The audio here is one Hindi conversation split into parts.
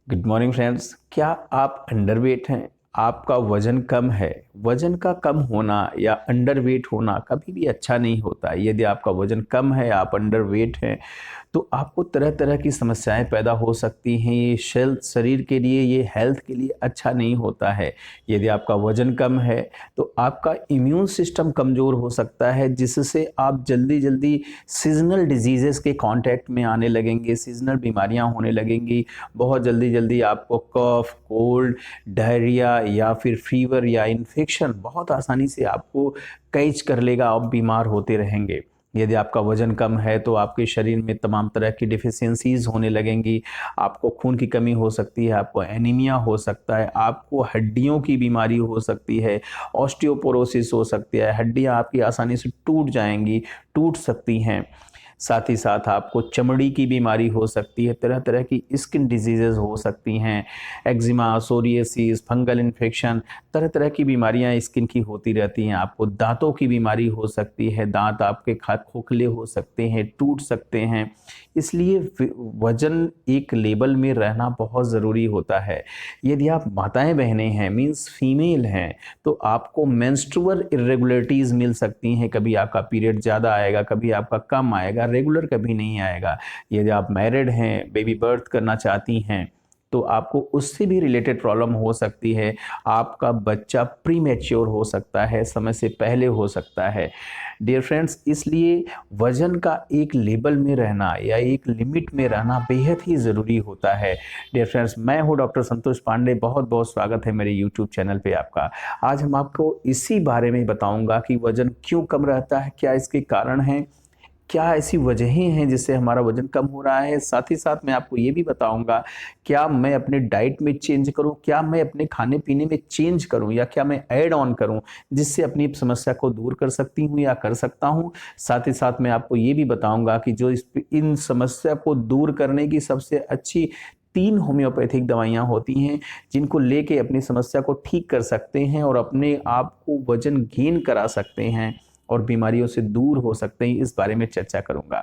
Good morning friends. क्या आप अंडरवेट हैं? आपका वजन कम है। वजन का कम होना या अंडरवेट होना कभी भी अच्छा नहीं होता। यदि आपका वजन कम है, आप अंडरवेट हैं, तो आपको तरह तरह की समस्याएं पैदा हो सकती हैं। ये शरीर के लिए, ये हेल्थ के लिए अच्छा नहीं होता है। यदि आपका वजन कम है तो आपका इम्यून सिस्टम कमज़ोर हो सकता है, जिससे आप जल्दी जल्दी सीजनल डिजीज़ेस के कांटेक्ट में आने लगेंगे, सीजनल बीमारियां होने लगेंगी। बहुत जल्दी जल्दी आपको कफ, कोल्ड, डायरिया या फिर फीवर या इन्फेक्शन बहुत आसानी से आपको कैच कर लेगा। आप बीमार होते रहेंगे। यदि आपका वजन कम है तो आपके शरीर में तमाम तरह की डिफिशियंसीज होने लगेंगी। आपको खून की कमी हो सकती है, आपको एनीमिया हो सकता है, आपको हड्डियों की बीमारी हो सकती है, ऑस्टियोपोरोसिस हो सकती है, हड्डियां आपकी आसानी से टूट जाएंगी, टूट सकती हैं। साथ ही साथ आपको चमड़ी की बीमारी हो सकती है, तरह तरह की स्किन डिजीजेज हो सकती हैं, एक्जिमा, सोरियासिस, फंगल इन्फेक्शन, तरह तरह की बीमारियां स्किन की होती रहती हैं। आपको दांतों की बीमारी हो सकती है, दांत आपके खोखले हो सकते हैं, टूट सकते हैं। इसलिए वजन एक लेवल में रहना बहुत ज़रूरी होता है। यदि आप माताएं बहनें हैं, मीन्स फीमेल हैं, तो आपको मेंस्ट्रुअल इरेगुलरिटीज़ मिल सकती हैं। कभी आपका पीरियड ज़्यादा आएगा, कभी आपका कम आएगा, रेगुलर कभी नहीं आएगा। यदि आप मैरिड हैं, बेबी बर्थ करना चाहती हैं, तो आपको उससे भी रिलेटेड प्रॉब्लम हो सकती है। आपका बच्चा प्री मैच्योर हो सकता है, समय से पहले हो सकता है। डियर फ्रेंड्स, इसलिए वजन का एक लेवल में रहना या एक लिमिट में रहना बेहद ही ज़रूरी होता है। डियर फ्रेंड्स, मैं हूं डॉक्टर संतोष पांडे। बहुत बहुत स्वागत है मेरे यूट्यूब चैनल पे आपका। आज हम आपको इसी बारे में बताऊंगा कि वजन क्यों कम रहता है, क्या इसके कारण हैं, क्या ऐसी वजहें हैं जिससे हमारा वजन कम हो रहा है। साथ ही साथ मैं आपको ये भी बताऊंगा, क्या मैं अपने डाइट में चेंज करूं, क्या मैं अपने खाने पीने में चेंज करूं, या क्या मैं ऐड ऑन करूं जिससे अपनी समस्या को दूर कर सकती हूं या कर सकता हूं। साथ ही साथ मैं आपको ये भी बताऊंगा कि जो इन समस्या को दूर करने की सबसे अच्छी 3 होम्योपैथिक दवाइयां होती हैं, जिनको लेके अपनी समस्या को ठीक कर सकते हैं और अपने आप को वजन गेन करा सकते हैं और बीमारियों से दूर हो सकते हैं। इस बारे में चर्चा करूंगा।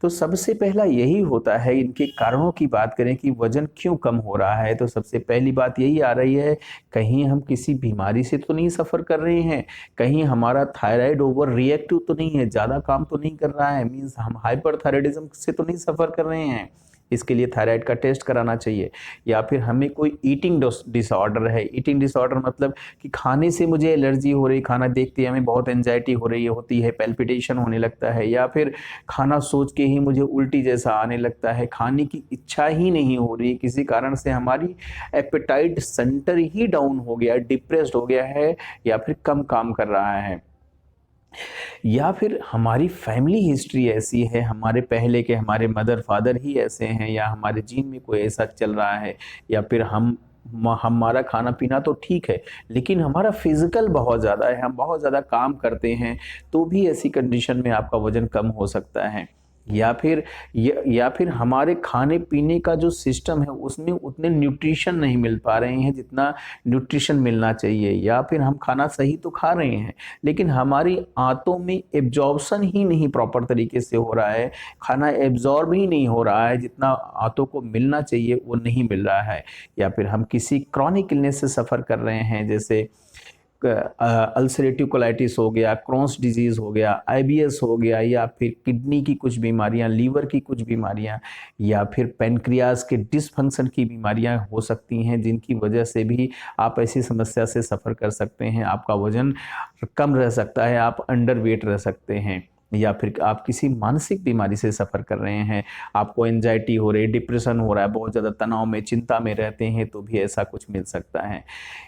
तो सबसे पहला यही होता है, इनके कारणों की बात करें कि वजन क्यों कम हो रहा है, तो सबसे पहली बात यही आ रही है, कहीं हम किसी बीमारी से तो नहीं सफ़र कर रहे हैं, कहीं हमारा थायराइड ओवर रिएक्टिव तो नहीं है, ज़्यादा काम तो नहीं कर रहा है, मीन्स हम हाइपरथायराइडिज्म से तो नहीं सफ़र कर रहे हैं। इसके लिए थायराइड का टेस्ट कराना चाहिए। या फिर हमें कोई ईटिंग डिसऑर्डर है। ईटिंग डिसऑर्डर मतलब कि खाने से मुझे एलर्जी हो रही, खाना देखते ही हमें बहुत एंजाइटी हो रही होती है, पैल्पिटेशन होने लगता है, या फिर खाना सोच के ही मुझे उल्टी जैसा आने लगता है, खाने की इच्छा ही नहीं हो रही, किसी कारण से हमारी एपेटाइट सेंटर ही डाउन हो गया, डिप्रेस्ड हो गया है, या फिर कम काम कर रहा है, या फिर हमारी फैमिली हिस्ट्री ऐसी है, हमारे पहले के हमारे मदर फादर ही ऐसे हैं, या हमारे जीन में कोई ऐसा चल रहा है, या फिर हमारा खाना पीना तो ठीक है लेकिन हमारा फिजिकल बहुत ज़्यादा है, हम बहुत ज़्यादा काम करते हैं, तो भी ऐसी कंडीशन में आपका वजन कम हो सकता है। या फिर हमारे खाने पीने का जो सिस्टम है उसमें उतने न्यूट्रिशन नहीं मिल पा रहे हैं जितना न्यूट्रिशन मिलना चाहिए, या फिर हम खाना सही तो खा रहे हैं लेकिन हमारी आंतों में एब्जॉर्प्शन ही नहीं प्रॉपर तरीके से हो रहा है, खाना एब्जॉर्ब ही नहीं हो रहा है, जितना आंतों को मिलना चाहिए वो नहीं मिल रहा है। या फिर हम किसी क्रॉनिक इलनेस से सफ़र कर रहे हैं, जैसे अल्सरेटिव कोलाइटिस हो गया, क्रॉन्स डिजीज़ हो गया, आईबीएस हो गया, या फिर किडनी की कुछ बीमारियां, लीवर की कुछ बीमारियां, या फिर पेनक्रियाज के डिसफंक्शन की बीमारियां हो सकती हैं, जिनकी वजह से भी आप ऐसी समस्या से सफ़र कर सकते हैं। आपका वजन कम रह सकता है, आप अंडरवेट रह सकते हैं। या फिर आप किसी मानसिक बीमारी से सफ़र कर रहे हैं, आपको एंजाइटी हो रही है, डिप्रेशन हो रहा है, बहुत ज़्यादा तनाव में, चिंता में रहते हैं, तो भी ऐसा कुछ मिल सकता है।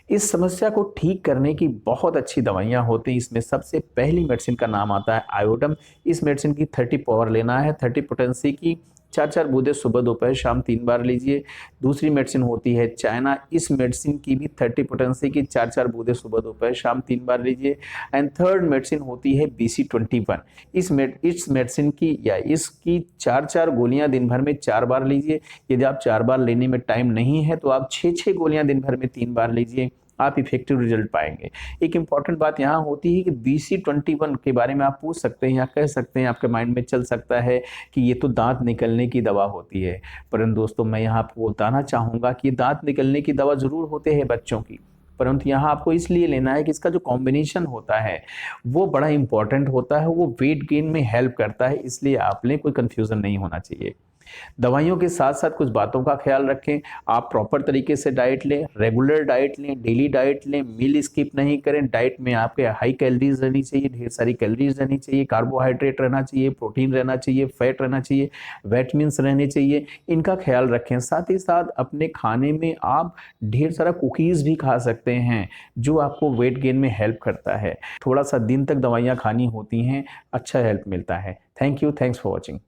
इस समस्या को ठीक करने की बहुत अच्छी दवाइयाँ होती हैं। इसमें सबसे पहली मेडिसिन का नाम आता है आयोडम। इस मेडिसिन की 30 पावर लेना है, 30 पोटेंसी की 4-4 बूंदे सुबह दोपहर शाम 3 बार लीजिए। दूसरी मेडिसिन होती है चाइना। इस मेडिसिन की भी 30 पोटेंसी की 4-4 बूंदे सुबह दोपहर शाम 3 बार लीजिए। एंड थर्ड मेडिसिन होती है BC21। इस मेडिसिन की या इसकी 4-4 गोलियां दिन भर में 4 बार लीजिए। यदि आप 4 बार लेने में टाइम नहीं है तो आप 6-6 गोलियां दिन भर में 3 बार लीजिए। आप इफेक्टिव रिजल्ट पाएंगे। एक इम्पॉर्टेंट बात यहाँ होती है कि BC21 के बारे में आप पूछ सकते हैं या कह सकते हैं, आपके माइंड में चल सकता है कि ये तो दांत निकलने की दवा होती है। परंतु दोस्तों मैं यहाँ आपको बताना चाहूँगा कि दांत निकलने की दवा ज़रूर होते हैं बच्चों की, परंतु यहाँ आपको इसलिए लेना है कि इसका जो कॉम्बिनेशन होता है वो बड़ा इंपॉर्टेंट होता है, वो वेट गेन में हेल्प करता है, इसलिए आप लें, कोई कंफ्यूजन नहीं होना चाहिए। दवाइयों के साथ साथ कुछ बातों का ख्याल रखें। आप प्रॉपर तरीके से डाइट लें, रेगुलर डाइट लें, डेली डाइट लें, मील स्किप नहीं करें। डाइट में आपके हाई कैलोरीज रहनी चाहिए, ढेर सारी कैलोरीज रहनी चाहिए, कार्बोहाइड्रेट रहना चाहिए, प्रोटीन रहना चाहिए, फैट रहना चाहिए, विटामिन्स रहने चाहिए। इनका ख्याल रखें। साथ ही साथ अपने खाने में आप ढेर सारा कुकीज़ भी खा सकते हैं जो आपको वेट गेन में हेल्प करता है। थोड़ा सा दिन तक दवाइयाँ खानी होती हैं, अच्छा हेल्प मिलता है। Thank you, thanks for watching.